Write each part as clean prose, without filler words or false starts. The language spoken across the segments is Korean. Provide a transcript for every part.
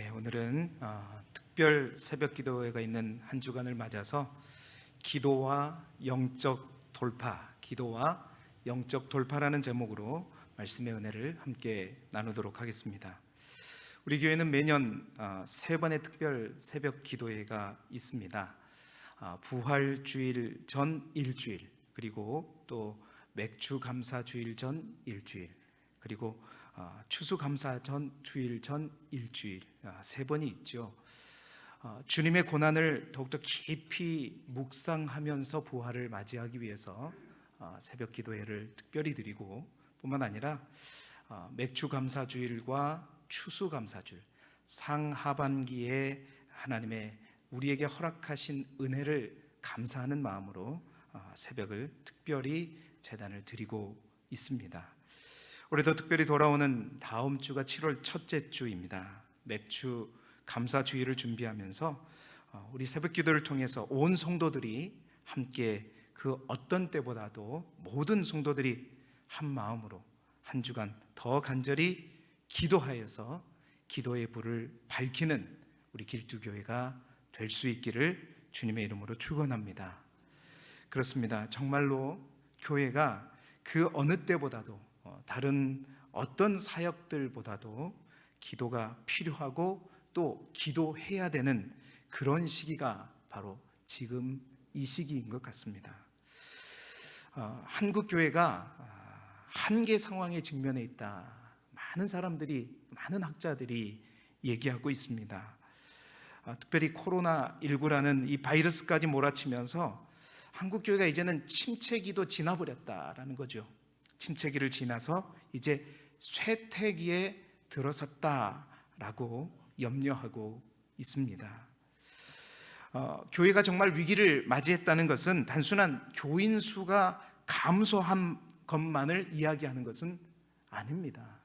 오늘은 특별 새벽 기도회가 있는 한 주간을 맞아서 기도와 영적 돌파라는 제목으로 말씀의 은혜를 함께 나누도록 하겠습니다. 우리 교회는 매년 세 번의 특별 새벽 기도회가 있습니다. 부활주일 전 일주일, 그리고 또 맥주감사주일 전 일주일, 그리고 추수감사 전 주일 전 일주일, 세 번이 있죠. 주님의 고난을 더욱더 깊이 묵상하면서 부활을 맞이하기 위해서 새벽 기도회를 특별히 드리고, 뿐만 아니라 맥주감사주일과 추수감사주일, 상하반기에 하나님의 우리에게 허락하신 은혜를 감사하는 마음으로 새벽을 특별히 제단을 드리고 있습니다. 올해도 특별히 돌아오는 다음 주가 7월 첫째 주입니다. 맥주 감사주의를 준비하면서 우리 새벽 기도를 통해서 온 성도들이 함께 그 어떤 때보다도 모든 성도들이 한 마음으로 한 주간 더 간절히 기도하여서 기도의 불을 밝히는 우리 길두교회가 될 수 있기를 주님의 이름으로 축원합니다. 그렇습니다. 정말로 교회가 그 어느 때보다도 다른 어떤 사역들보다도 기도가 필요하고 또 기도해야 되는 그런 시기가 바로 지금 이 시기인 것 같습니다. 한국 교회가 한계 상황에 직면해 있다. 많은 사람들이, 많은 학자들이 얘기하고 있습니다. 특별히 코로나19라는 이 바이러스까지 몰아치면서 한국 교회가 이제는 침체기도 지나버렸다라는 거죠. 침체기를 지나서 이제 쇠퇴기에 들어섰다라고 염려하고 있습니다. 교회가 정말 위기를 맞이했다는 것은 단순한 교인 수가 감소한 것만을 이야기하는 것은 아닙니다.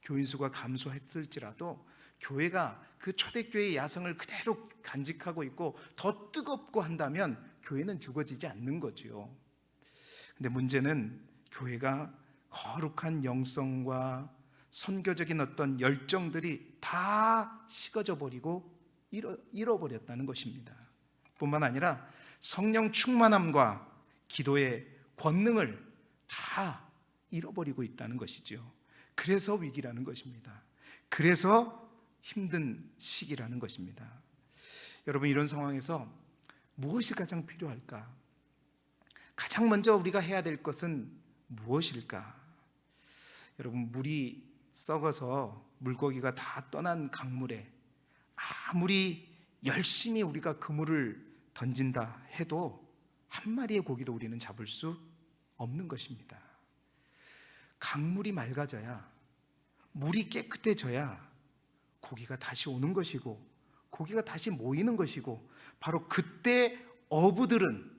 교인 수가 감소했을지라도 교회가 그 초대교회의 야성을 그대로 간직하고 있고 더 뜨겁고 한다면 교회는 죽어지지 않는 거죠. 근데 문제는 교회가 거룩한 영성과 선교적인 어떤 열정들이 다 식어져 버리고 잃어버렸다는 것입니다. 뿐만 아니라 성령 충만함과 기도의 권능을 다 잃어버리고 있다는 것이죠. 그래서 위기라는 것입니다. 그래서 힘든 시기라는 것입니다. 여러분, 이런 상황에서 무엇이 가장 필요할까? 가장 먼저 우리가 해야 될 것은 무엇일까? 여러분, 물이 썩어서 물고기가 다 떠난 강물에 아무리 열심히 우리가 그물을 던진다 해도 한 마리의 고기도 우리는 잡을 수 없는 것입니다. 강물이 맑아져야, 물이 깨끗해져야 고기가 다시 오는 것이고 고기가 다시 모이는 것이고, 바로 그때 어부들은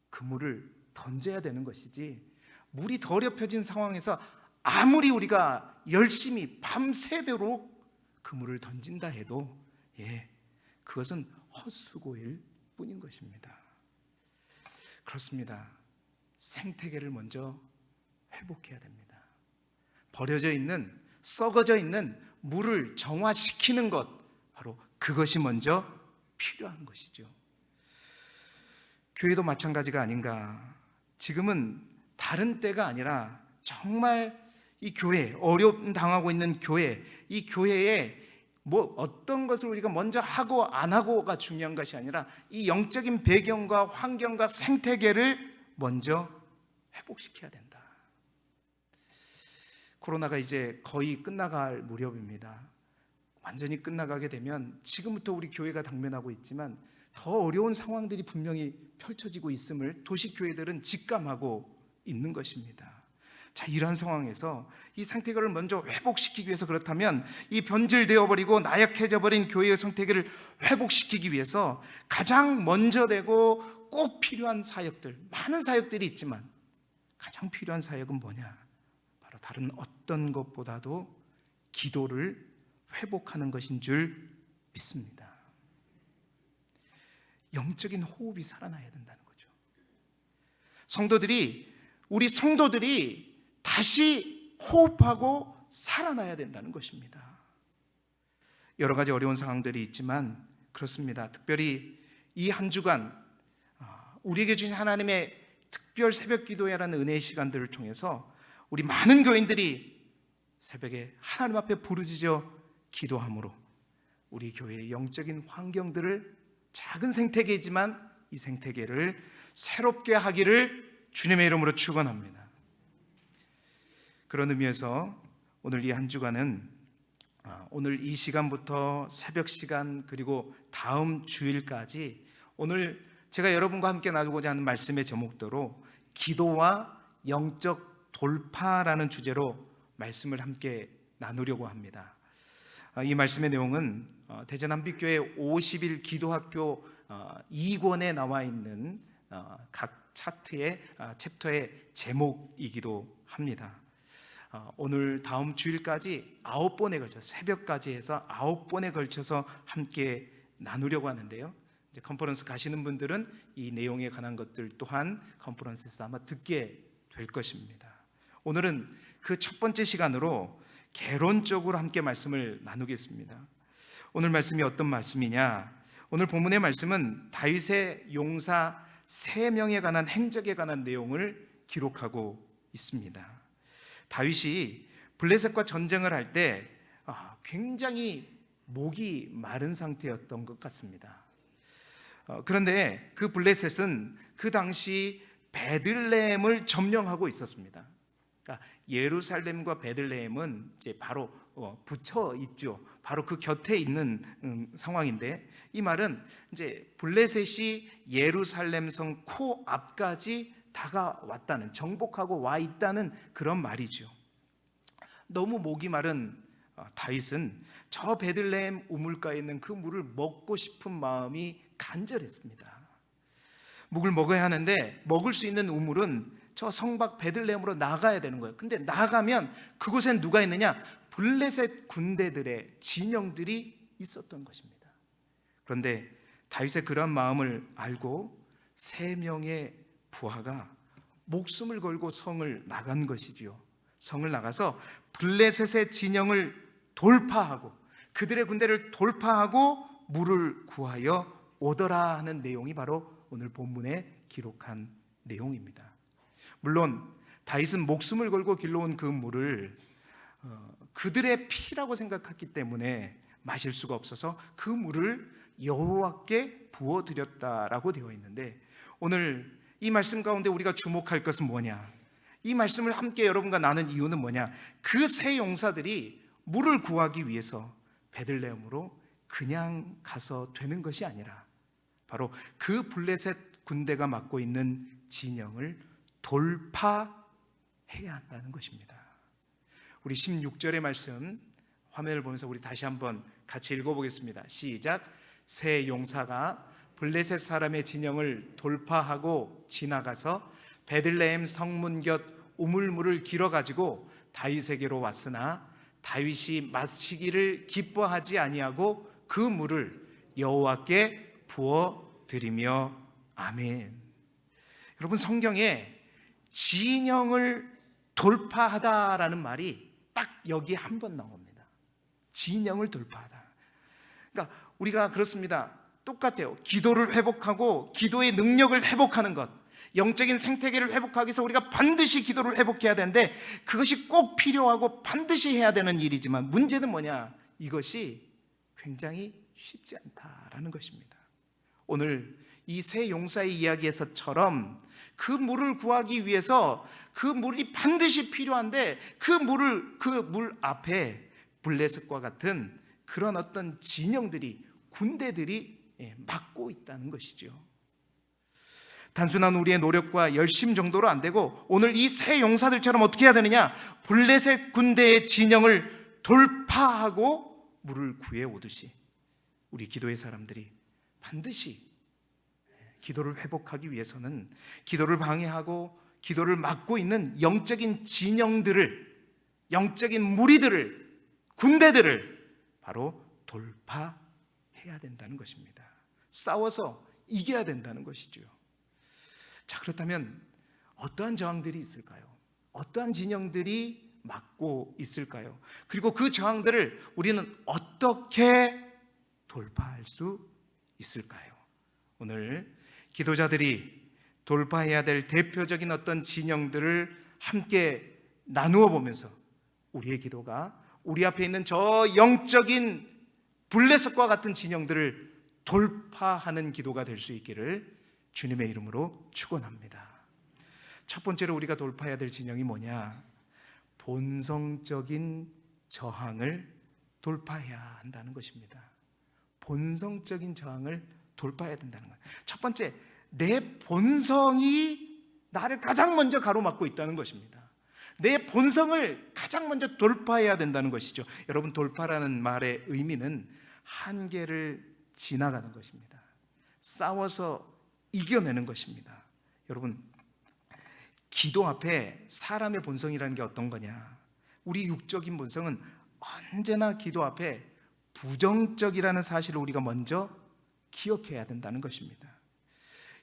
그물을 던져야 되는 것이지, 물이 더럽혀진 상황에서 아무리 우리가 열심히 밤새도록 그물을 던진다 해도 그것은 헛수고일 뿐인 것입니다. 그렇습니다. 생태계를 먼저 회복해야 됩니다. 버려져 있는, 썩어져 있는 물을 정화시키는 것, 바로 그것이 먼저 필요한 것이죠. 교회도 마찬가지가 아닌가. 지금은 다른 때가 아니라 정말 이 교회, 어려움 당하고 있는 교회, 이 교회에 뭐 어떤 것을 우리가 먼저 하고 안 하고가 중요한 것이 아니라 이 영적인 배경과 환경과 생태계를 먼저 회복시켜야 된다. 코로나가 이제 거의 끝나갈 무렵입니다. 완전히 끝나가게 되면 지금부터 우리 교회가 당면하고 있지만 더 어려운 상황들이 분명히 펼쳐지고 있음을 도시교회들은 직감하고 있는 것입니다. 자, 이러한 상황에서 이 생태계를 먼저 회복시키기 위해서, 그렇다면 이 변질되어 버리고 나약해져 버린 교회의 생태계를 회복시키기 위해서 가장 먼저 되고 꼭 필요한 사역들, 많은 사역들이 있지만 가장 필요한 사역은 뭐냐? 바로 다른 어떤 것보다도 기도를 회복하는 것인 줄 믿습니다. 영적인 호흡이 살아나야 된다는 거죠. 우리 성도들이 다시 호흡하고 살아나야 된다는 것입니다. 여러 가지 어려운 상황들이 있지만 그렇습니다. 특별히 이 한 주간 우리에게 주신 하나님의 특별 새벽 기도회라는 은혜의 시간들을 통해서 우리 많은 교인들이 새벽에 하나님 앞에 부르짖어 기도함으로 우리 교회의 영적인 환경들을 작은 생태계이지만 이 생태계를 새롭게 하기를 주님의 이름으로 축원합니다. 그런 의미에서 오늘 이 한 주간은 오늘 이 시간부터 새벽 시간 그리고 다음 주일까지 오늘 제가 여러분과 함께 나누고자 하는 말씀의 제목대로 기도와 영적 돌파라는 주제로 말씀을 함께 나누려고 합니다. 이 말씀의 내용은 대전 한빛교회 50일 기도학교 2권에 나와 있는 각 차트의 챕터의 제목이기도 합니다. 오늘 다음 주일까지 9번에 걸쳐 새벽까지 해서 9번에 걸쳐서 함께 나누려고 하는데요. 이제 컨퍼런스 가시는 분들은 이 내용에 관한 것들 또한 컨퍼런스에서 아마 듣게 될 것입니다. 오늘은 그 첫 번째 시간으로 개론적으로 함께 말씀을 나누겠습니다. 오늘 말씀이 어떤 말씀이냐? 오늘 본문의 말씀은 다윗의 용사 3명에 관한 행적에 관한 내용을 기록하고 있습니다. 다윗이 블레셋과 전쟁을 할 때 굉장히 목이 마른 상태였던 것 같습니다. 그런데 그 블레셋은 그 당시 베들레헴을 점령하고 있었습니다. 그러니까 예루살렘과 베들레헴은 이제 바로 붙여 있죠. 바로 그 곁에 있는 상황인데, 이 말은 이제 블레셋이 예루살렘 성 코앞까지 다가왔다는, 정복하고 와 있다는 그런 말이죠. 너무 목이 마른 다윗은 저 베들레헴 우물가에 있는 그 물을 먹고 싶은 마음이 간절했습니다. 묵을 먹어야 하는데 먹을 수 있는 우물은 저 성밖 베들레헴으로 나가야 되는 거예요. 근데 나가면 그곳엔 누가 있느냐? 블레셋 군대들의 진영들이 있었던 것입니다. 그런데 다윗의 그러한 마음을 알고 3명의 부하가 목숨을 걸고 성을 나간 것이지요. 성을 나가서 블레셋의 진영을 돌파하고 그들의 군대를 돌파하고 물을 구하여 오더라 하는 내용이 바로 오늘 본문에 기록한 내용입니다. 물론 다윗은 목숨을 걸고 길러온 그 물을 그들의 피라고 생각했기 때문에 마실 수가 없어서 그 물을 여호와께 부어드렸다라고 되어 있는데, 오늘 이 말씀 가운데 우리가 주목할 것은 뭐냐? 이 말씀을 함께 여러분과 나눈 이유는 뭐냐? 그 세 용사들이 물을 구하기 위해서 베들레헴으로 그냥 가서 되는 것이 아니라 바로 그 블레셋 군대가 맡고 있는 진영을 돌파해야 한다는 것입니다. 우리 16절의 말씀 화면을 보면서 우리 다시 한번 같이 읽어보겠습니다. 시작. 세 용사가 블레셋 사람의 진영을 돌파하고 지나가서 베들레헴 성문 곁 우물물을 길어가지고 다윗에게로 왔으나 다윗이 마시기를 기뻐하지 아니하고 그 물을 여호와께 부어드리며 아멘. 여러분, 성경에 진영을 돌파하다라는 말이 딱 여기 한 번 나옵니다. 진영을 돌파하다. 그러니까 우리가 그렇습니다. 똑같아요. 기도를 회복하고 기도의 능력을 회복하는 것, 영적인 생태계를 회복하기 위해서 우리가 반드시 기도를 회복해야 되는데 그것이 꼭 필요하고 반드시 해야 되는 일이지만 문제는 뭐냐? 이것이 굉장히 쉽지 않다라는 것입니다. 오늘 이 세 용사의 이야기에서처럼 그 물을 구하기 위해서 그 물이 반드시 필요한데 그 물 앞에 블레셋과 같은 그런 어떤 진영들이, 군대들이 막고 있다는 것이죠. 단순한 우리의 노력과 열심 정도로 안 되고 오늘 이 세 용사들처럼 어떻게 해야 되느냐? 블레셋 군대의 진영을 돌파하고 물을 구해 오듯이 우리 기도의 사람들이 반드시 기도를 회복하기 위해서는 기도를 방해하고 기도를 막고 있는 영적인 진영들을, 영적인 무리들을, 군대들을 바로 돌파해야 된다는 것입니다. 싸워서 이겨야 된다는 것이죠. 자, 그렇다면 어떠한 저항들이 있을까요? 어떠한 진영들이 막고 있을까요? 그리고 그 저항들을 우리는 어떻게 돌파할 수 있을까요? 오늘 기도자들이 돌파해야 될 대표적인 어떤 진영들을 함께 나누어 보면서 우리의 기도가 우리 앞에 있는 저 영적인 블레셋과 같은 진영들을 돌파하는 기도가 될 수 있기를 주님의 이름으로 축원합니다. 첫 번째로 우리가 돌파해야 될 진영이 뭐냐? 본성적인 저항을 돌파해야 한다는 것입니다. 본성적인 저항을 돌파해야 된다는 거예요. 첫 번째, 내 본성이 나를 가장 먼저 가로막고 있다는 것입니다. 내 본성을 가장 먼저 돌파해야 된다는 것이죠. 여러분, 돌파라는 말의 의미는 한계를 지나가는 것입니다. 싸워서 이겨내는 것입니다. 여러분, 기도 앞에 사람의 본성이라는 게 어떤 거냐? 우리 육적인 본성은 언제나 기도 앞에 부정적이라는 사실을 우리가 먼저 기억해야 된다는 것입니다.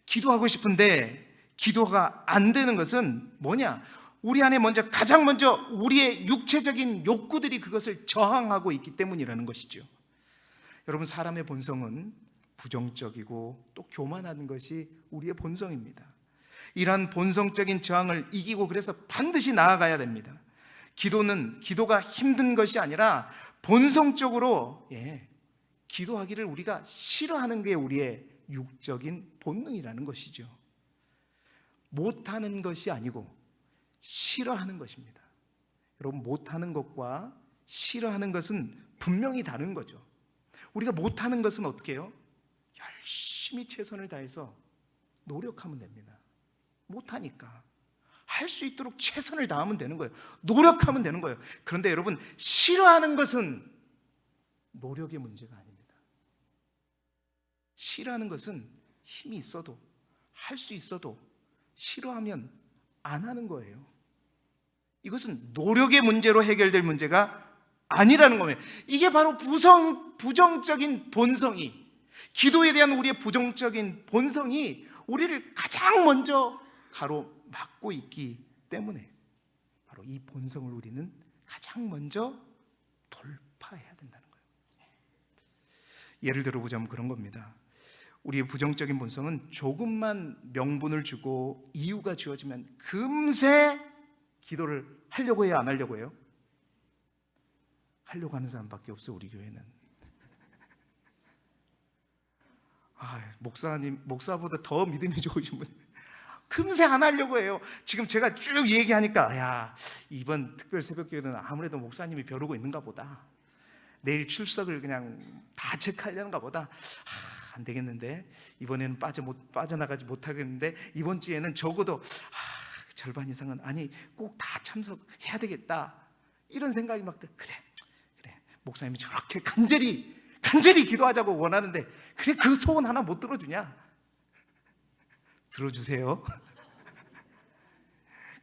기도하고 싶은데 기도가 안 되는 것은 뭐냐? 우리 안에 가장 먼저 우리의 육체적인 욕구들이 그것을 저항하고 있기 때문이라는 것이죠. 여러분, 사람의 본성은 부정적이고 또 교만한 것이 우리의 본성입니다. 이러한 본성적인 저항을 이기고 그래서 반드시 나아가야 됩니다. 기도가 힘든 것이 아니라 본성적으로 기도하기를 우리가 싫어하는 게 우리의 육적인 본능이라는 것이죠. 못하는 것이 아니고 싫어하는 것입니다. 여러분, 못하는 것과 싫어하는 것은 분명히 다른 거죠. 우리가 못하는 것은 어떻게 해요? 열심히 최선을 다해서 노력하면 됩니다. 못하니까 할 수 있도록 최선을 다하면 되는 거예요. 노력하면 되는 거예요. 그런데 여러분, 싫어하는 것은 노력의 문제가 아닙니다. 싫어하는 것은 힘이 있어도 할 수 있어도 싫어하면 안 하는 거예요. 이것은 노력의 문제로 해결될 문제가 아니라는 겁니다. 이게 바로 부정적인 본성이, 기도에 대한 우리의 부정적인 본성이 우리를 가장 먼저 가로막고 있기 때문에 바로 이 본성을 우리는 가장 먼저 돌파해야 된다는 거예요. 예를 들어보자면 그런 겁니다. 우리의 부정적인 본성은 조금만 명분을 주고 이유가 주어지면 금세 기도를 하려고 해요, 안 하려고 해요? 하려고 하는 사람밖에 없어, 우리 교회는. 목사보다 더 믿음이 좋으신 분 금세 안 하려고 해요. 지금 제가 쭉 얘기하니까 이번 특별 새벽기도는 아무래도 목사님이 벼르고 있는가 보다. 내일 출석을 그냥 다 체크하려는가 보다. 안 되겠는데 이번에는 빠져나가지 못하겠는데 이번 주에는 적어도 절반 이상은 꼭 다 참석해야 되겠다. 이런 생각이 막 그래 목사님이 저렇게 간절히 기도하자고 원하는데 그래 그 소원 하나 못 들어주냐? 들어주세요.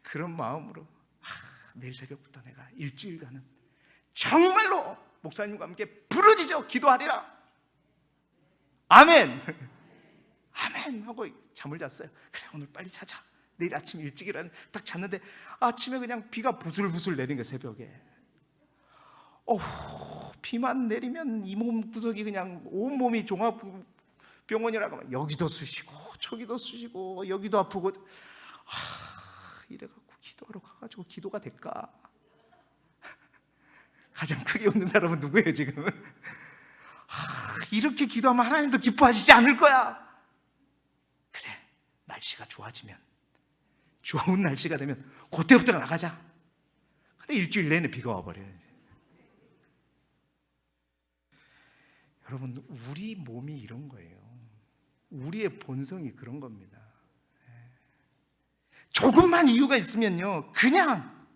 그런 마음으로 내일 새벽부터 내가 일주일간은 정말로 목사님과 함께 부르짖어 기도하리라. 아멘. 아멘 하고 잠을 잤어요. 그래 오늘 빨리 자자. 내일 아침 일찍이라는 딱 잤는데 아침에 그냥 비가 부슬부슬 내린 거예요. 새벽에. 비만 내리면 이 몸 구석이 그냥 온몸이 종합병원이라고 하면 여기도 쑤시고 저기도 쑤시고 여기도 아프고 이래갖고 기도하러 가가지고 기도가 될까? 가장 크게 웃는 사람은 누구예요 지금? 이렇게 기도하면 하나님도 기뻐하시지 않을 거야. 그래 날씨가 좋아지면 좋은 날씨가 되면 그때부터 나가자. 근데 일주일 내내 비가 와버려요. 여러분 우리 몸이 이런 거예요. 우리의 본성이 그런 겁니다. 조금만 이유가 있으면요 그냥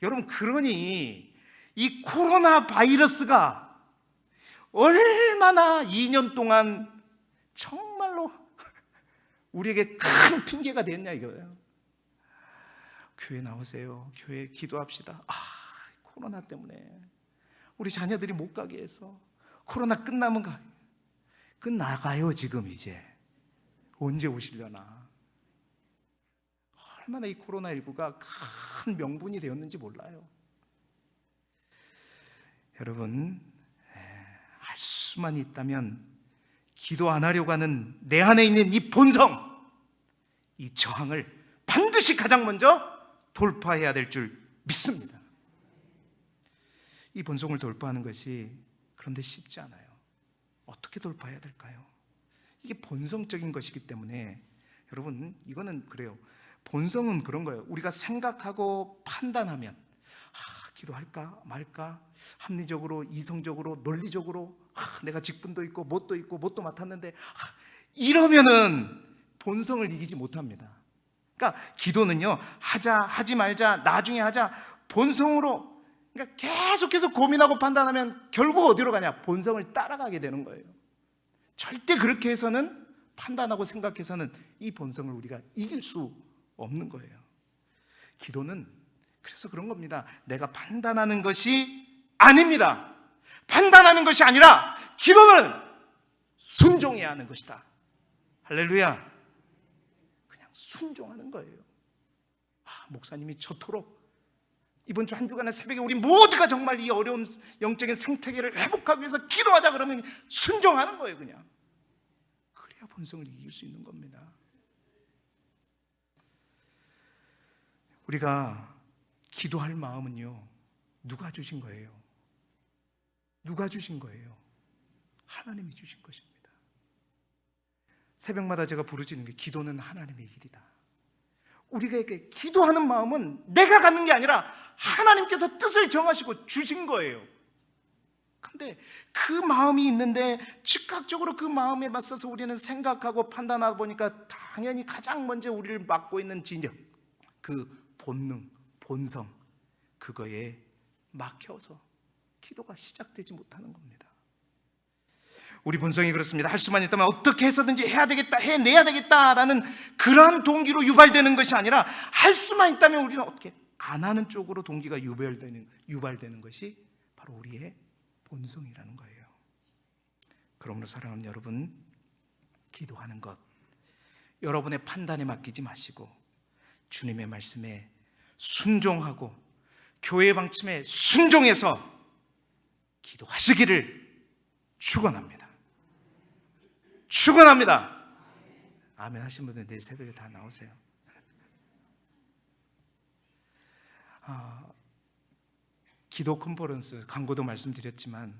여러분 그러니 이 코로나 바이러스가 얼마나 2년 동안 정말로 우리에게 큰 핑계가 됐냐 이거예요. 교회 나오세요. 교회 기도합시다. 코로나 때문에 우리 자녀들이 못 가게 해서 코로나 끝나면 끝나가요. 지금 이제 언제 오시려나. 얼마나 이 코로나19가 큰 명분이 되었는지 몰라요. 여러분, 할 수만 있다면 기도 안 하려고 하는 내 안에 있는 이 본성, 이 저항을 반드시 가장 먼저 돌파해야 될 줄 믿습니다. 이 본성을 돌파하는 것이 그런데 쉽지 않아요. 어떻게 돌파해야 될까요? 이게 본성적인 것이기 때문에 여러분, 이거는 그래요. 본성은 그런 거예요. 우리가 생각하고 판단하면 기도할까 말까, 합리적으로, 이성적으로, 논리적으로, 내가 직분도 있고 뭣도 맡았는데 이러면은 본성을 이기지 못합니다. 그러니까 기도는요, 하지 말자, 나중에 하자, 본성으로, 그러니까 계속해서 고민하고 판단하면 결국 어디로 가냐? 본성을 따라가게 되는 거예요. 절대 그렇게 해서는, 판단하고 생각해서는 이 본성을 우리가 이길 수 없는 거예요. 기도는 그래서 그런 겁니다. 내가 판단하는 것이 아닙니다. 판단하는 것이 아니라 기도는 순종해야 하는 것이다. 할렐루야. 그냥 순종하는 거예요. 목사님이 저토록 이번 주 한 주간의 새벽에 우리 모두가 정말 이 어려운 영적인 생태계를 회복하기 위해서 기도하자 그러면 순종하는 거예요. 그냥 그래야 본성을 이길 수 있는 겁니다. 우리가 기도할 마음은요, 누가 주신 거예요? 누가 주신 거예요? 하나님이 주신 것입니다. 새벽마다 제가 부르짖는 게 기도는 하나님의 일이다. 우리가 이렇게 기도하는 마음은 내가 갖는 게 아니라 하나님께서 뜻을 정하시고 주신 거예요. 근데 그 마음이 있는데 즉각적으로 그 마음에 맞서서 우리는 생각하고 판단하다 보니까 당연히 가장 먼저 우리를 맡고 있는 진영, 그 본능, 본성, 그거에 막혀서 기도가 시작되지 못하는 겁니다. 우리 본성이 그렇습니다. 할 수만 있다면 어떻게 해서든지 해야 되겠다, 해내야 되겠다라는 그러한 동기로 유발되는 것이 아니라 할 수만 있다면 우리는 어떻게 안 하는 쪽으로 동기가 유발되는 것이 바로 우리의 본성이라는 거예요. 그러므로 사랑하는 여러분, 기도하는 것 여러분의 판단에 맡기지 마시고 주님의 말씀에 순종하고 교회의 방침에 순종해서 기도하시기를 축원합니다. 축원합니다. 아멘 하신 분들 내일 새벽에 다 나오세요. 기도 컨퍼런스 광고도 말씀드렸지만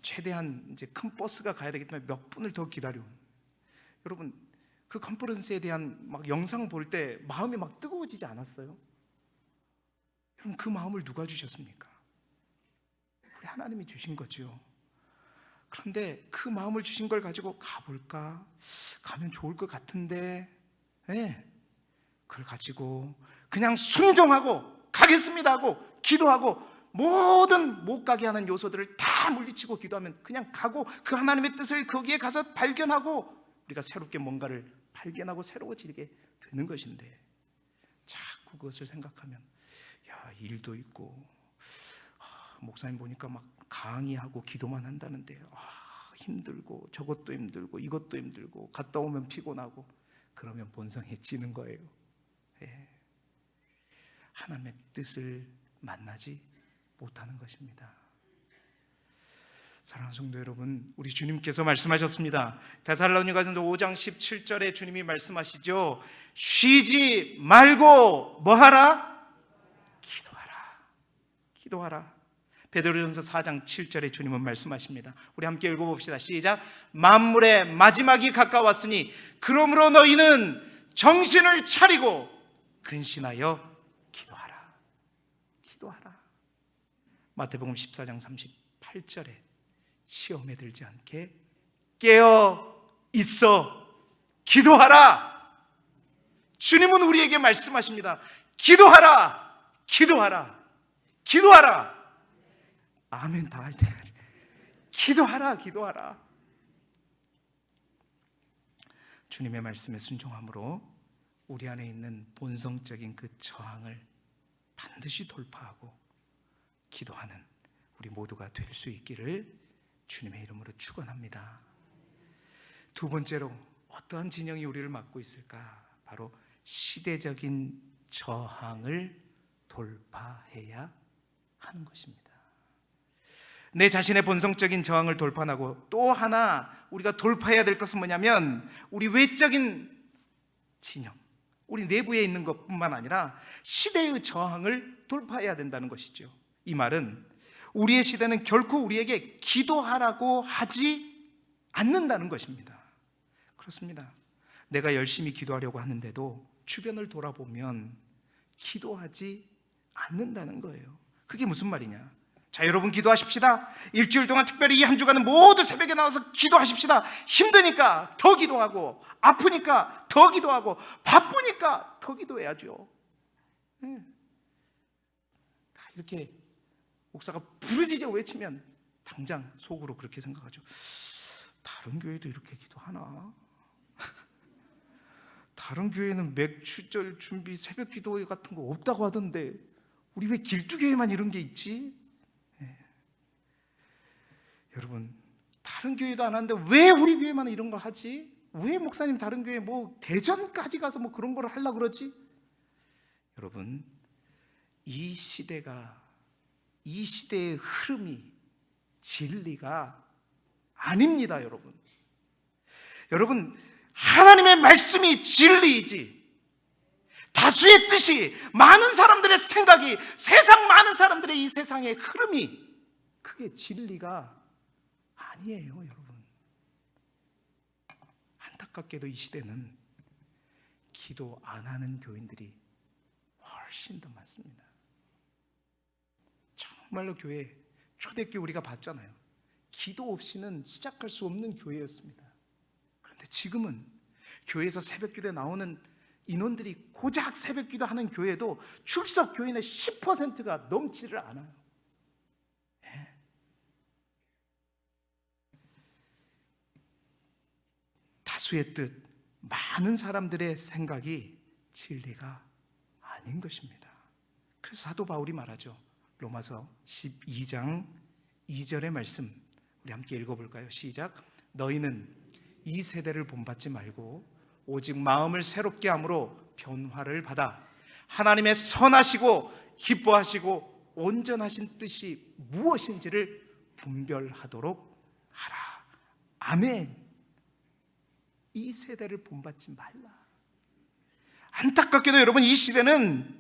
최대한 이제 큰 버스가 가야 되기 때문에 몇 분을 더 기다려. 여러분, 그 컨퍼런스에 대한 막 영상 볼 때 마음이 막 뜨거워지지 않았어요? 여러분, 그 마음을 누가 주셨습니까? 우리 하나님이 주신 거죠. 그런데 그 마음을 주신 걸 가지고 가볼까? 가면 좋을 것 같은데, 그걸 가지고 그냥 순종하고 가겠습니다 하고 기도하고 모든 못 가게 하는 요소들을 다 물리치고 기도하면 그냥 가고 그 하나님의 뜻을 거기에 가서 발견하고 우리가 새롭게 뭔가를 발견하고 새로워지게 되는 것인데, 자꾸 그것을 생각하면 일도 있고 목사님 보니까 막 강의하고 기도만 한다는데 힘들고 저것도 힘들고 이것도 힘들고 갔다 오면 피곤하고 그러면 본성에 지는 거예요. 하나님의 뜻을 만나지 못하는 것입니다. 사랑하는 성도 여러분, 우리 주님께서 말씀하셨습니다. 데살로니가전서 5장 17절에 주님이 말씀하시죠. 쉬지 말고 뭐하라? 기도하라. 베드로전서 4장 7절에 주님은 말씀하십니다. 우리 함께 읽어봅시다. 시작. 만물의 마지막이 가까웠으니 그러므로 너희는 정신을 차리고 근신하여 기도하라. 기도하라. 마태복음 14장 38절에 시험에 들지 않게 깨어 있어 기도하라. 주님은 우리에게 말씀하십니다. 기도하라. 기도하라. 기도하라. 아멘 다 할 때까지 기도하라. 기도하라. 주님의 말씀에 순종함으로 우리 안에 있는 본성적인 그 저항을 반드시 돌파하고 기도하는 우리 모두가 될 수 있기를 주님의 이름으로 축원합니다. 두 번째로 어떠한 진영이 우리를 막고 있을까? 바로 시대적인 저항을 돌파해야 하는 것입니다. 내 자신의 본성적인 저항을 돌파하고 또 하나 우리가 돌파해야 될 것은 뭐냐면 우리 외적인 진영, 우리 내부에 있는 것뿐만 아니라 시대의 저항을 돌파해야 된다는 것이죠. 이 말은 우리의 시대는 결코 우리에게 기도하라고 하지 않는다는 것입니다. 그렇습니다. 내가 열심히 기도하려고 하는데도 주변을 돌아보면 기도하지 않는다는 거예요. 그게 무슨 말이냐? 자, 여러분 기도하십시다. 일주일 동안 특별히 이 한 주간은 모두 새벽에 나와서 기도하십시다. 힘드니까 더 기도하고, 아프니까 더 기도하고, 바쁘니까 더 기도해야죠. 다 이렇게 목사가 부르짖어 외치면 당장 속으로 그렇게 생각하죠. 다른 교회도 이렇게 기도하나? 다른 교회는 맥주절 준비 새벽 기도 같은 거 없다고 하던데 우리 왜 길두교회만 이런 게 있지? 여러분, 다른 교회도 안 하는데 왜 우리 교회만 이런 걸 하지? 왜 목사님 다른 교회 뭐 대전까지 가서 뭐 그런 걸 하려고 그러지? 여러분, 이 시대의 흐름이 진리가 아닙니다. 여러분, 하나님의 말씀이 진리이지 다수의 뜻이, 많은 사람들의 생각이, 세상 많은 사람들의 이 세상의 흐름이 그게 진리가 아니에요. 여러분, 안타깝게도 이 시대는 기도 안 하는 교인들이 훨씬 더 많습니다. 정말로 교회, 초대교회 우리가 봤잖아요. 기도 없이는 시작할 수 없는 교회였습니다. 그런데 지금은 교회에서 새벽기도에 나오는 인원들이 고작 새벽기도 하는 교회도 출석 교인의 10%가 넘지를 않아요. 다수의 뜻, 많은 사람들의 생각이 진리가 아닌 것입니다. 그래서 사도 바울이 말하죠. 로마서 12장 2절의 말씀 우리 함께 읽어볼까요? 시작. 너희는 이 세대를 본받지 말고 오직 마음을 새롭게 함으로 변화를 받아 하나님의 선하시고 기뻐하시고 온전하신 뜻이 무엇인지를 분별하도록 하라. 아멘. 이 세대를 본받지 말라. 안타깝게도 여러분, 이 시대는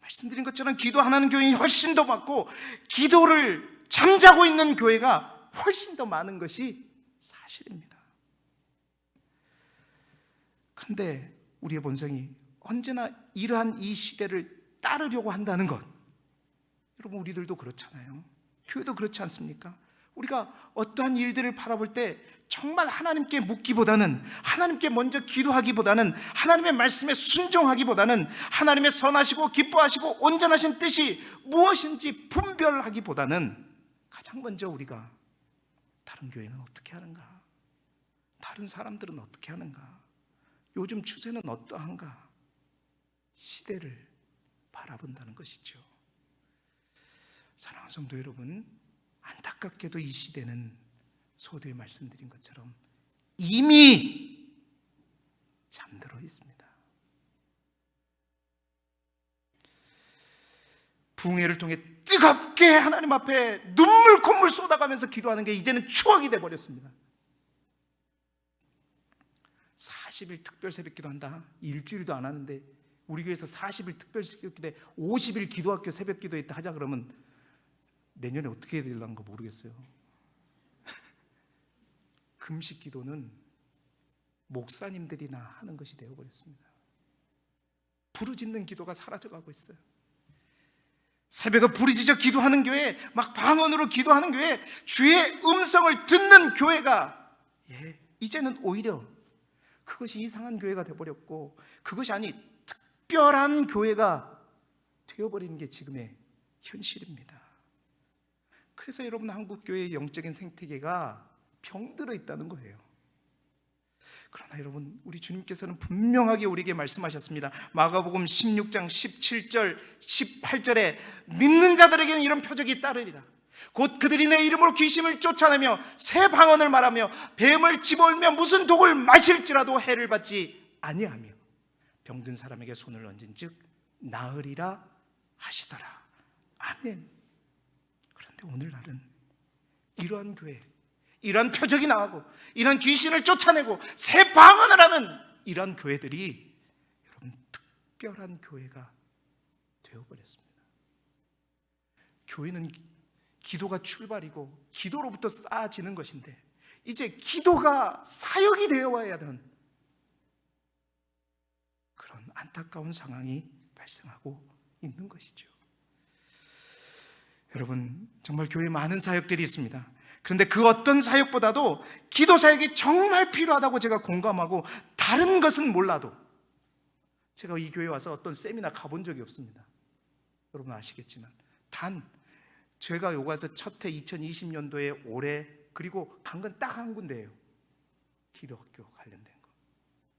말씀드린 것처럼 기도 안 하는 교인이 훨씬 더 많고 기도를 잠자고 있는 교회가 훨씬 더 많은 것이 사실입니다. 그런데 우리의 본성이 언제나 이러한 이 시대를 따르려고 한다는 것, 여러분 우리들도 그렇잖아요. 교회도 그렇지 않습니까? 우리가 어떠한 일들을 바라볼 때 정말 하나님께 묻기보다는, 하나님께 먼저 기도하기보다는, 하나님의 말씀에 순종하기보다는, 하나님의 선하시고 기뻐하시고 온전하신 뜻이 무엇인지 분별하기보다는 가장 먼저 우리가 다른 교회는 어떻게 하는가? 다른 사람들은 어떻게 하는가? 요즘 추세는 어떠한가? 시대를 바라본다는 것이죠. 사랑하는 성도 여러분, 안타깝게도 이 시대는 소두에 말씀드린 것처럼 이미 잠들어 있습니다. 부흥회를 통해 뜨겁게 하나님 앞에 눈물 콧물 쏟아가면서 기도하는 게 이제는 추억이 돼버렸습니다. 40일 특별 새벽기도 한다. 일주일도 안 하는데 우리 교회에서 40일 특별 새벽기도에 50일 기도학교 새벽기도 있다 하자 그러면 내년에 어떻게 해야 되려는가 모르겠어요. 금식 기도는 목사님들이나 하는 것이 되어버렸습니다. 부르짖는 기도가 사라져가고 있어요. 새벽에 부르짖어 기도하는 교회, 막 방언으로 기도하는 교회, 주의 음성을 듣는 교회가 이제는 오히려 그것이 이상한 교회가 되어버렸고, 그것이 아닌 특별한 교회가 되어버리는 게 지금의 현실입니다. 그래서 여러분, 한국교회의 영적인 생태계가 병들어 있다는 거예요. 그러나 여러분, 우리 주님께서는 분명하게 우리에게 말씀하셨습니다. 마가복음 16장 17절 18절에 믿는 자들에게는 이런 표적이 따르리라. 곧 그들이 내 이름으로 귀신을 쫓아내며 새 방언을 말하며 뱀을 집어올며 무슨 독을 마실지라도 해를 받지 아니하며 병든 사람에게 손을 얹은즉 나으리라 하시더라. 아멘. 그런데 오늘날은 이러한 교회, 이러한 표적이 나가고 이러한 귀신을 쫓아내고 새 방언을 하는 이러한 교회들이 여러분 특별한 교회가 되어버렸습니다. 교회는 기도가 출발이고 기도로부터 쌓아지는 것인데 이제 기도가 사역이 되어와야 하는 그런 안타까운 상황이 발생하고 있는 것이죠. 여러분, 정말 교회에 많은 사역들이 있습니다. 그런데 그 어떤 사역보다도 기도 사역이 정말 필요하다고 제가 공감하고, 다른 것은 몰라도 제가 이 교회에 와서 어떤 세미나 가본 적이 없습니다. 여러분 아시겠지만 단 제가 요가서 첫해 2020년도에 올해 그리고 간 건 딱 한 군데예요. 기도학교 관련된 거.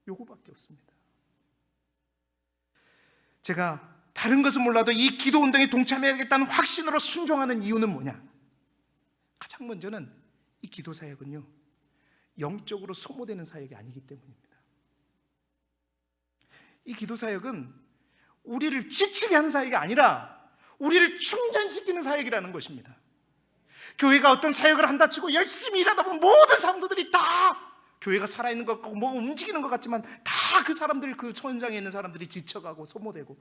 요거밖에 없습니다. 제가 다른 것은 몰라도 이 기도 운동에 동참해야겠다는 확신으로 순종하는 이유는 뭐냐? 가장 먼저는 이 기도 사역은요, 영적으로 소모되는 사역이 아니기 때문입니다. 이 기도 사역은 우리를 지치게 하는 사역이 아니라 우리를 충전시키는 사역이라는 것입니다. 교회가 어떤 사역을 한다 치고 열심히 일하다 보면 모든 성도들이 다 교회가 살아있는 것 같고 뭐가 움직이는 것 같지만 다 그 사람들, 그 현장에 있는 사람들이 지쳐가고 소모되고,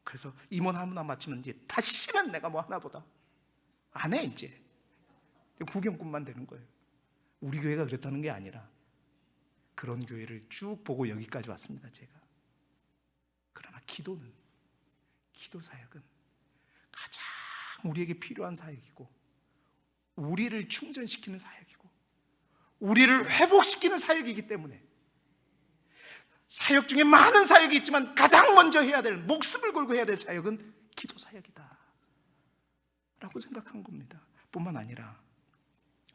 그래서 임원 하나 마치면 이제 다시는 내가 뭐 하나보다 안 해. 이제 구경꾼만 되는 거예요. 우리 교회가 그랬다는 게 아니라 그런 교회를 쭉 보고 여기까지 왔습니다, 제가. 그러나 기도는, 기도 사역은 가장 우리에게 필요한 사역이고 우리를 충전시키는 사역이고 우리를 회복시키는 사역이기 때문에, 사역 중에 많은 사역이 있지만 가장 먼저 해야 될, 목숨을 걸고 해야 될 사역은 기도 사역이다 라고 생각한 겁니다. 뿐만 아니라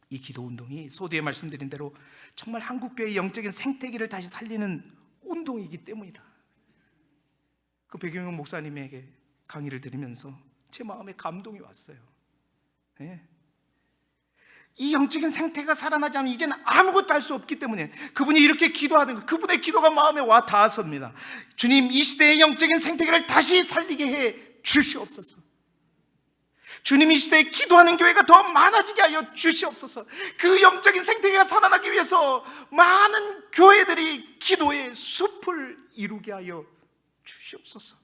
이 기도 운동이 소두에 말씀드린 대로 정말 한국교회의 영적인 생태계를 다시 살리는 운동이기 때문이다. 그 배경영 목사님에게 강의를 들으면서 제 마음에 감동이 왔어요. 네. 이 영적인 생태가 살아나지 않으면 이제는 아무것도 할 수 없기 때문에 그분이 이렇게 기도하는 것, 그분의 기도가 마음에 와 닿았습니다. 주님, 이 시대의 영적인 생태계를 다시 살리게 해 주시옵소서. 주님, 이 시대에 기도하는 교회가 더 많아지게 하여 주시옵소서. 그 영적인 생태계가 살아나기 위해서 많은 교회들이 기도의 숲을 이루게 하여 주시옵소서.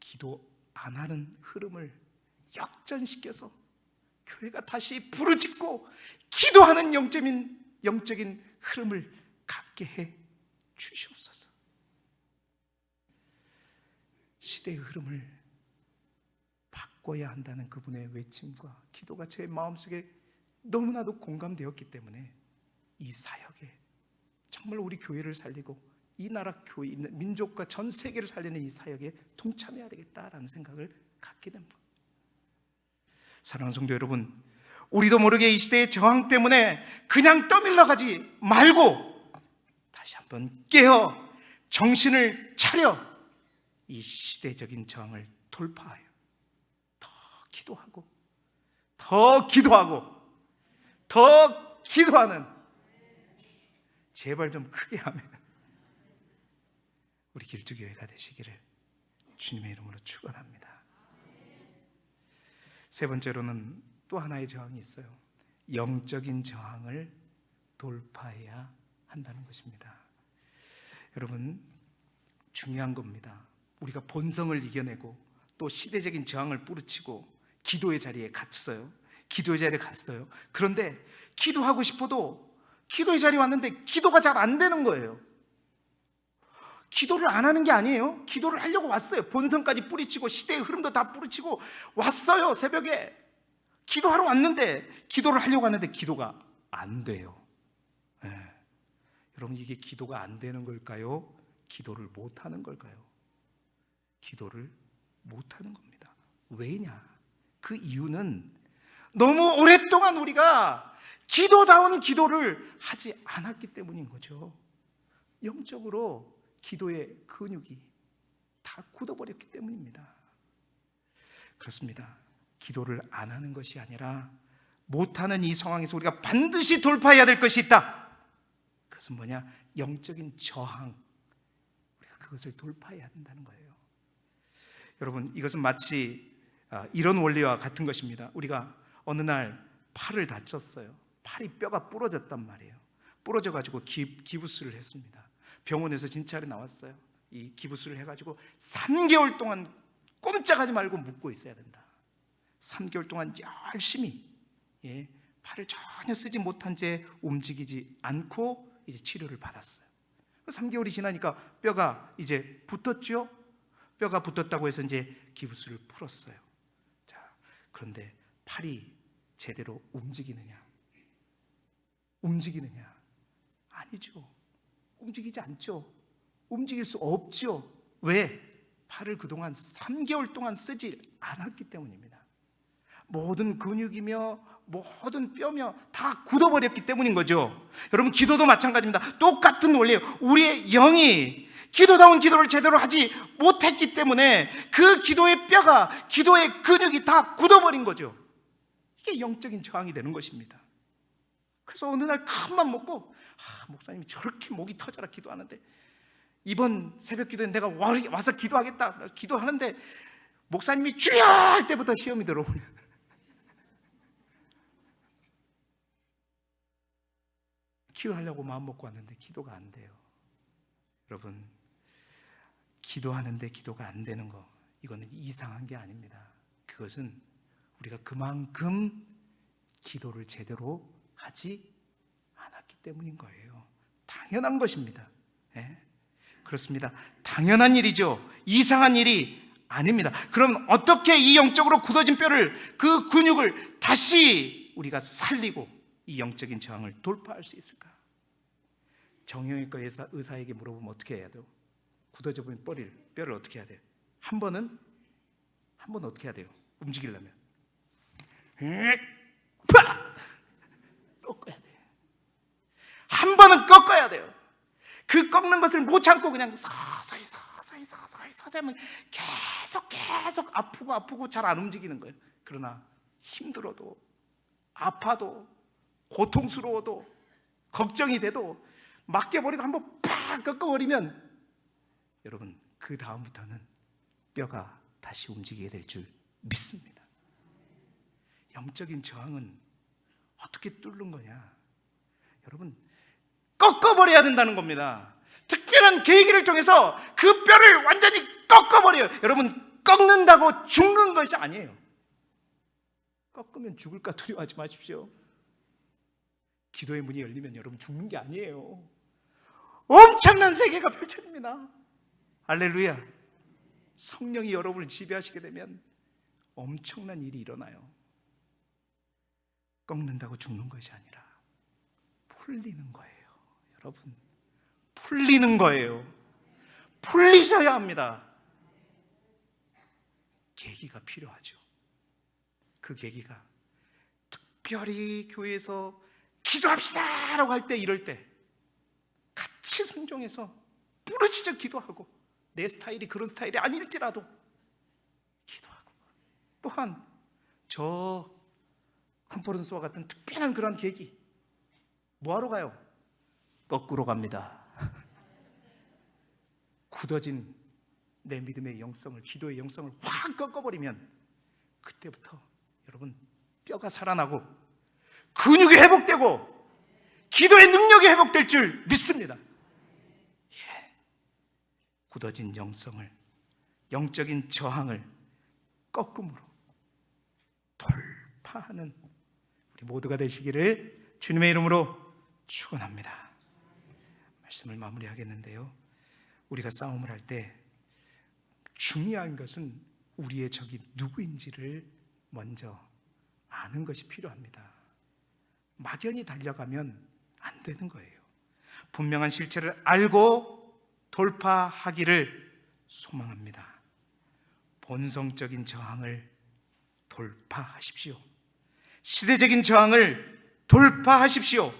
기도 안 하는 흐름을 역전시켜서 교회가 다시 부르짖고 기도하는 영적인 흐름을 갖게 해 주시옵소서. 시대의 흐름을 바꿔야 한다는 그분의 외침과 기도가 제 마음속에 너무나도 공감되었기 때문에 이 사역에 정말 우리 교회를 살리고 이 나라 교회, 민족과 전 세계를 살리는 이 사역에 동참해야 되겠다라는 생각을 갖게 됩니다. 사랑하는 성도 여러분, 우리도 모르게 이 시대의 저항 때문에 그냥 떠밀러 가지 말고 다시 한번 깨어 정신을 차려 이 시대적인 저항을 돌파하여 더 기도하고 더 기도하는, 제발 좀 크게 하면 우리 길주교회가 되시기를 주님의 이름으로 축원합니다. 세 번째로는 또 하나의 저항이 있어요. 영적인 저항을 돌파해야 한다는 것입니다. 여러분, 중요한 겁니다. 우리가 본성을 이겨내고 또 시대적인 저항을 뿌리치고 기도의 자리에 갔어요. 그런데 기도하고 싶어도 기도의 자리에 왔는데 기도가 잘 안 되는 거예요. 기도를 안 하는 게 아니에요. 기도를 하려고 왔어요. 본성까지 뿌리치고 시대의 흐름도 다 뿌리치고 왔어요. 새벽에 기도하러 왔는데, 기도를 하려고 하는데 기도가 안 돼요. 네. 여러분, 이게 기도가 안 되는 걸까요? 기도를 못 하는 걸까요? 기도를 못 하는 겁니다. 왜냐? 그 이유는 너무 오랫동안 우리가 기도다운 기도를 하지 않았기 때문인 거죠. 영적으로 기도의 근육이 다 굳어버렸기 때문입니다. 그렇습니다. 기도를 안 하는 것이 아니라 못하는 이 상황에서 우리가 반드시 돌파해야 될 것이 있다. 그것은 뭐냐? 영적인 저항. 우리가 그것을 돌파해야 된다는 거예요. 여러분, 이것은 마치 이런 원리와 같은 것입니다. 우리가 어느 날 팔을 다쳤어요. 팔이 뼈가 부러졌단 말이에요. 부러져 가지고 기부스를 했습니다. 병원에서 진찰이 나왔어요. 이 기부스를 해가지고 3개월 동안 꼼짝하지 말고 묶고 있어야 된다. 3개월 동안 열심히 팔을 전혀 쓰지 못한 채 움직이지 않고 이제 치료를 받았어요. 3개월이 지나니까 뼈가 이제 붙었죠. 뼈가 붙었다고 해서 이제 기부스를 풀었어요. 자, 그런데 팔이 제대로 움직이느냐? 아니죠. 움직이지 않죠. 움직일 수 없죠. 왜? 팔을 그동안 3개월 동안 쓰지 않았기 때문입니다. 모든 근육이며 모든 뼈며 다 굳어버렸기 때문인 거죠. 여러분, 기도도 마찬가지입니다. 똑같은 원리예요. 우리의 영이 기도다운 기도를 제대로 하지 못했기 때문에 그 기도의 뼈가, 기도의 근육이 다 굳어버린 거죠. 이게 영적인 저항이 되는 것입니다. 그래서 어느 날 큰맘 먹고 목사님이 저렇게 목이 터져라 기도하는데, 이번 새벽 기도에 내가 와서 기도하겠다 기도하는데 목사님이 주여 할 때부터 시험이 들어오는, 기도하려고 마음 먹고 왔는데 기도가 안 돼요. 여러분, 기도하는데 기도가 안 되는 거, 이거는 이상한 게 아닙니다. 그것은 우리가 그만큼 기도를 제대로 하지 않았기 때문인 거예요. 당연한 것입니다. 그렇습니다. 당연한 일이죠. 이상한 일이 아닙니다. 그럼 어떻게 이 영적으로 굳어진 뼈를, 그 근육을 다시 우리가 살리고 이 영적인 저항을 돌파할 수 있을까? 정형외과 의사에게 물어보면 어떻게 해야 돼요? 굳어져 버린 뼈를 어떻게 해야 돼요? 한 번은 어떻게 해야 돼요? 움직이려면 꺾어야 돼요. 한 번은 꺾어야 돼요. 그 꺾는 것을 못 참고 그냥 서서히 하면 계속 아프고 잘 안 움직이는 거예요. 그러나 힘들어도, 아파도, 고통스러워도, 걱정이 돼도 맡겨버리고 한번 팍 꺾어버리면, 여러분, 그 다음부터는 뼈가 다시 움직이게 될 줄 믿습니다. 영적인 저항은 어떻게 뚫는 거냐? 여러분, 꺾어버려야 된다는 겁니다. 특별한 계기를 통해서 그 뼈를 완전히 꺾어버려요. 여러분, 꺾는다고 죽는 것이 아니에요. 꺾으면 죽을까 두려워하지 마십시오. 기도의 문이 열리면 여러분 죽는 게 아니에요. 엄청난 세계가 펼쳐집니다. 할렐루야. 성령이 여러분을 지배하시게 되면 엄청난 일이 일어나요. 꺾는다고 죽는 것이 아니라 풀리는 거예요. 여러분, 풀리는 거예요. 풀리셔야 합니다. 계기가 필요하죠. 그 계기가 특별히 교회에서 기도합시다 라고 할 때, 이럴 때 같이 순종해서 부르짖어 기도하고, 내 스타일이 그런 스타일이 아닐지라도 기도하고, 또한 저 컨퍼런스와 같은 특별한 그런 계기, 뭐하러 가요? 거꾸로 갑니다. 굳어진 내 믿음의 영성을, 기도의 영성을 확 꺾어버리면 그때부터 여러분 뼈가 살아나고 근육이 회복되고 기도의 능력이 회복될 줄 믿습니다. 굳어진 영성을, 영적인 저항을 꺾음으로 돌파하는 우리 모두가 되시기를 주님의 이름으로 축원합니다. 말씀을 마무리하겠는데요, 우리가 싸움을 할 때 중요한 것은 우리의 적이 누구인지를 먼저 아는 것이 필요합니다. 막연히 달려가면 안 되는 거예요. 분명한 실체를 알고 돌파하기를 소망합니다. 본성적인 저항을 돌파하십시오. 시대적인 저항을 돌파하십시오.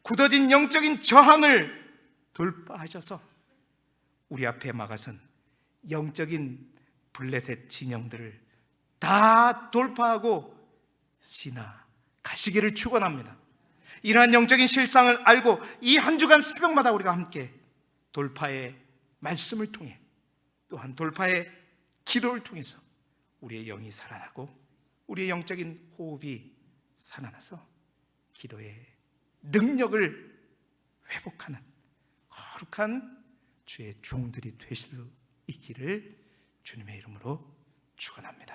굳어진 영적인 저항을 돌파하셔서 우리 앞에 막아선 영적인 블레셋 진영들을 다 돌파하고 지나가시기를 축원합니다. 이러한 영적인 실상을 알고 이 한 주간 새벽마다 우리가 함께 돌파의 말씀을 통해, 또한 돌파의 기도를 통해서 우리의 영이 살아나고 우리의 영적인 호흡이 살아나서 기도의 능력을 회복하는 거룩한 주의 종들이 되실 수 있기를 주님의 이름으로 축원합니다.